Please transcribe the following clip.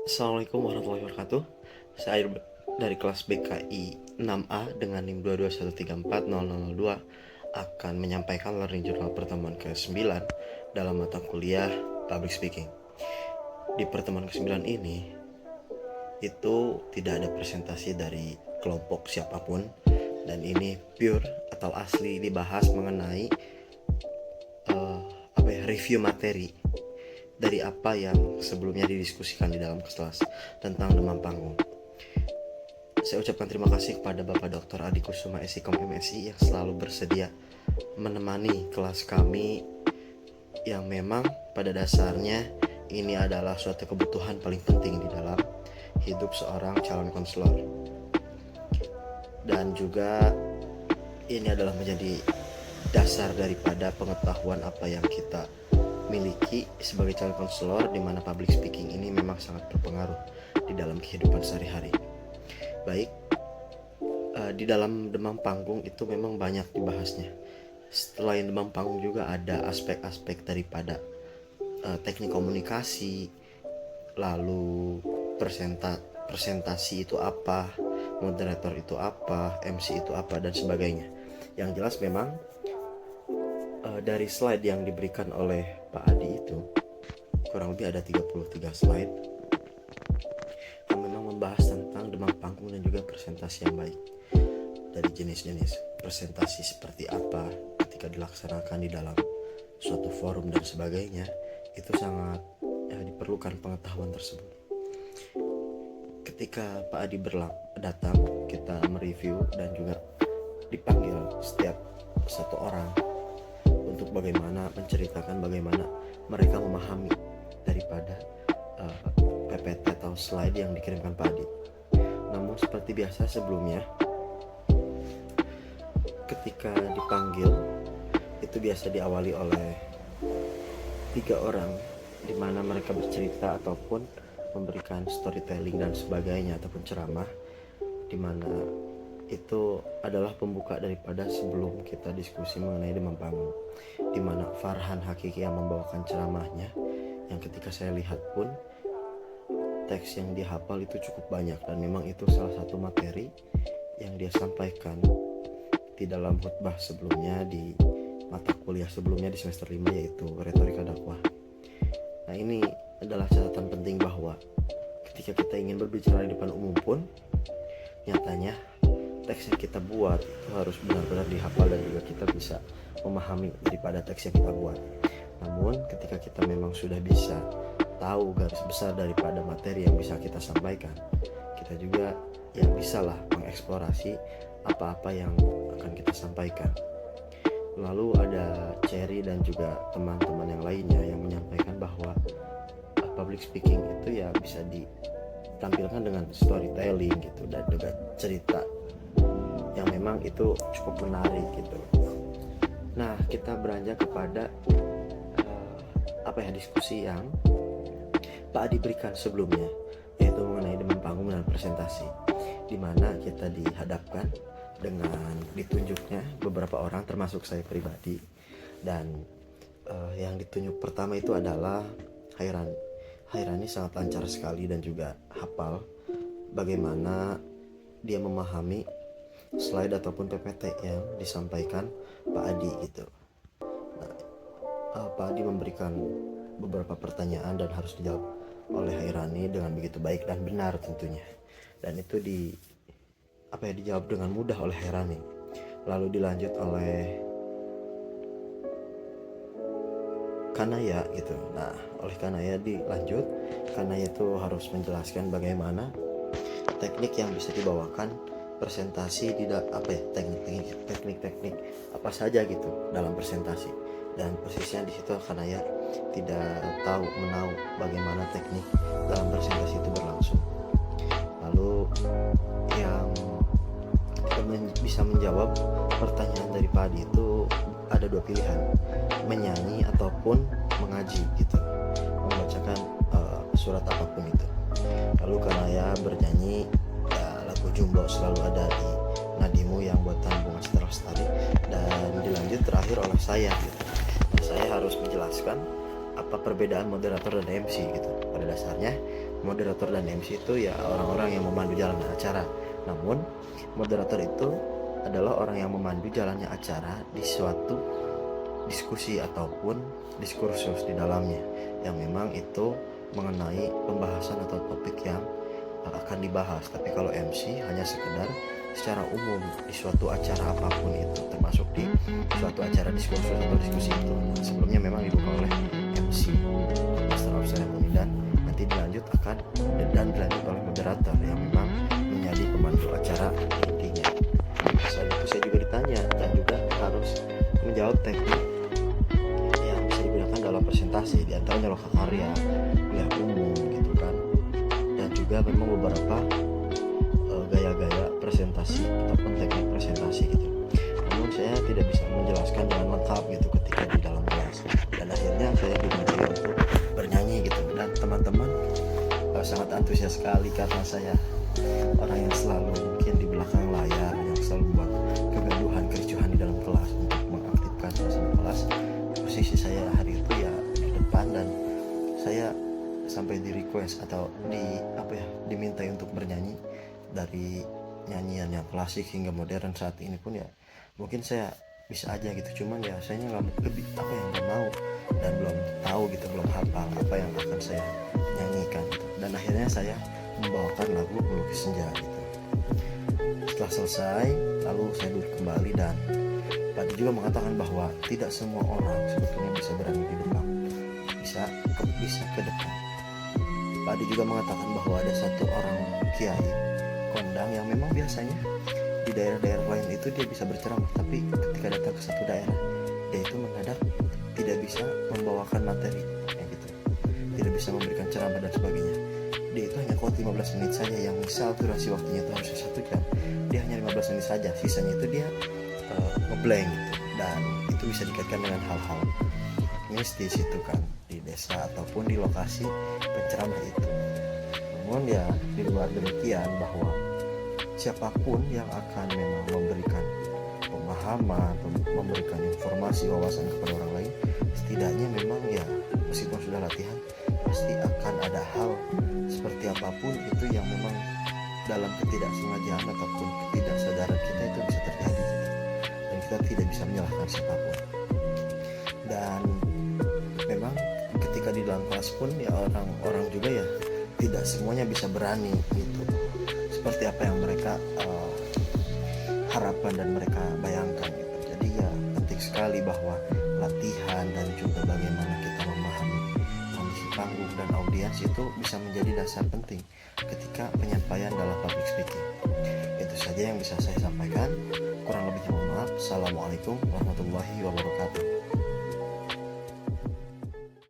Assalamualaikum warahmatullahi wabarakatuh. Saya dari kelas BKI 6A dengan NIM 221340002 akan menyampaikan learning journal pertemuan ke-9 dalam mata kuliah Public Speaking. Di pertemuan ke-9 ini itu tidak ada presentasi dari kelompok siapapun, dan ini pure atau asli dibahas mengenai review materi dari apa yang sebelumnya didiskusikan di dalam kelas tentang demam panggung. Saya ucapkan terima kasih kepada Bapak Dr. Adi Kusuma SIKOM MSI yang selalu bersedia menemani kelas kami, yang memang pada dasarnya ini adalah suatu kebutuhan paling penting di dalam hidup seorang calon konselor. Dan juga ini adalah menjadi dasar daripada pengetahuan apa yang kita miliki sebagai calon konselor, di mana public speaking ini memang sangat berpengaruh di dalam kehidupan sehari-hari. Baik, di dalam demam panggung itu memang banyak dibahasnya. Selain demam panggung juga ada aspek-aspek daripada teknik komunikasi, lalu presentasi itu apa, moderator itu apa, MC itu apa, dan sebagainya. Yang jelas memang dari slide yang diberikan oleh Pak Adi itu kurang lebih ada 33 slide yang memang membahas tentang demam panggung dan juga presentasi yang baik. Dari jenis-jenis presentasi seperti apa ketika dilaksanakan di dalam suatu forum dan sebagainya, itu sangat diperlukan pengetahuan tersebut. Ketika Pak Adi datang, kita mereview dan juga dipanggil setiap satu orang untuk bagaimana menceritakan bagaimana mereka memahami daripada PPT atau slide yang dikirimkan Pak Adi. Namun seperti biasa sebelumnya, ketika dipanggil itu biasa diawali oleh 3 orang, di mana mereka bercerita ataupun memberikan storytelling dan sebagainya ataupun ceramah, di mana itu adalah pembuka daripada sebelum kita diskusi mengenai demam panggung, di mana Farhan Hakiki yang membawakan ceramahnya, yang ketika saya lihat pun teks yang dia hafal itu cukup banyak, dan memang itu salah satu materi yang dia sampaikan di dalam khutbah sebelumnya di mata kuliah sebelumnya di semester 5, yaitu retorika dakwah. Nah, ini adalah catatan penting bahwa ketika kita ingin berbicara di depan umum pun, nyatanya teks yang kita buat itu harus benar-benar dihafal dan juga kita bisa memahami daripada teks yang kita buat. Namun ketika kita memang sudah bisa tahu garis besar daripada materi yang bisa kita sampaikan, kita juga yang bisalah mengeksplorasi apa-apa yang akan kita sampaikan. Lalu ada Cherry dan juga teman-teman yang lainnya yang menyampaikan bahwa public speaking itu ya bisa ditampilkan dengan storytelling gitu, dan juga cerita yang memang itu cukup menarik gitu. Nah, kita beranjak kepada diskusi yang Pak Adi berikan sebelumnya, yaitu mengenai demam panggung dan presentasi, di mana kita dihadapkan dengan ditunjuknya beberapa orang termasuk saya pribadi. Dan yang ditunjuk pertama itu adalah Hairani sangat lancar sekali dan juga hafal bagaimana dia memahami slide ataupun PPT yang disampaikan Pak Adi gitu. Nah, Pak Adi memberikan beberapa pertanyaan dan harus dijawab oleh Hairani dengan begitu baik dan benar tentunya. Dan itu dijawab dengan mudah oleh Hairani. Lalu dilanjut oleh Kanaya gitu. Nah, oleh Kanaya dilanjut. Kanaya itu harus menjelaskan bagaimana teknik yang bisa dibawakan presentasi, teknik apa saja gitu dalam presentasi. Dan persisnya di situ Kanaya tidak menahu bagaimana teknik dalam presentasi itu berlangsung. Lalu yang bisa menjawab pertanyaan dari Pak Adi itu ada 2 pilihan, menyanyi ataupun mengaji gitu, membacakan surat apapun itu. Lalu Kanaya bernyanyi lagu Jumbo Selalu Ada di Nadimu yang buatan Bunga Citra Lestari, dan dilanjut terakhir oleh saya gitu. Saya harus menjelaskan apa perbedaan moderator dan MC gitu. Pada dasarnya moderator dan MC itu ya orang-orang yang memandu jalannya acara. Namun moderator itu adalah orang yang memandu jalannya acara di suatu diskusi ataupun diskursus di dalamnya, yang memang itu mengenai pembahasan atau topik yang akan dibahas. Tapi kalau MC hanya sekedar secara umum di suatu acara apapun itu, termasuk di suatu acara diskursus atau diskusi itu. Nah, sebelumnya memang dibuka oleh MC, Master of Ceremony, dan nanti dilanjut oleh moderator yang memang menjadi pemandu acara intinya. Selain itu saya juga ditanya dan juga harus menjawab teknik yang bisa digunakan dalam presentasi, diantaranya loka karya, kuliah umum gitu kan, dan juga memang beberapa gaya-gaya presentasi ataupun teknik presentasi gitu. Namun saya tidak bisa menjelaskan dengan lengkap gitu ketika di dalam kelas, dan akhirnya saya diminta untuk bernyanyi gitu, dan teman-teman sangat antusias sekali karena saya orang yang selalu mungkin di belakang layar, yang selalu membuat kegaduhan, kericuhan di dalam kelas untuk mengaktifkan suasana kelas. Posisi saya hari itu ya di depan, dan saya sampai di request atau diminta untuk bernyanyi dari nyanyian yang klasik hingga modern saat ini pun ya mungkin saya bisa aja gitu, cuman ya saya nggak mau dan belum tahu gitu, belum hafal apa yang akan saya nyanyikan gitu. Dan akhirnya saya membawakan lagu Melukis Senja gitu. Setelah selesai, lalu saya duduk kembali, dan Pak juga mengatakan bahwa tidak semua orang sebetulnya bisa berani di depan, bisa ke depan. Pak juga mengatakan bahwa ada satu orang kiai kondang yang memang biasanya di daerah-daerah lain itu dia bisa berceramah, tapi ketika datang ke satu daerah dia itu mendadak tidak bisa membawakan materi kayak gitu, tidak bisa memberikan ceramah dan sebagainya. Dia itu hanya kuat 15 menit saja, yang misal durasi waktunya itu harusnya 1 jam, dia hanya 15 menit saja, sisanya itu dia ngeblank gitu. Dan itu bisa dikaitkan dengan hal-hal mistis itu kan, di desa ataupun di lokasi penceramah itu. Namun ya di luar demikian, bahwa siapapun yang akan memang memberikan pemahaman, memberikan informasi, wawasan kepada orang lain, setidaknya memang ya meskipun sudah latihan, pasti akan ada hal seperti apapun itu yang memang dalam ketidaksengajaan ataupun ketidaksadaran kita itu bisa terjadi gitu. Dan kita tidak bisa menyalahkan siapapun. Dan memang ketika di dalam kelas pun ya orang-orang juga ya tidak semuanya bisa berani gitu, seperti apa yang mereka harapkan dan mereka bayangkan gitu. Jadi ya penting sekali bahwa latihan dan juga bagaimana kita memahami kondisi panggung dan audiens itu bisa menjadi dasar penting ketika penyampaian dalam public speaking. Itu saja yang bisa saya sampaikan, kurang lebihnya mohon maaf. Assalamualaikum warahmatullahi wabarakatuh.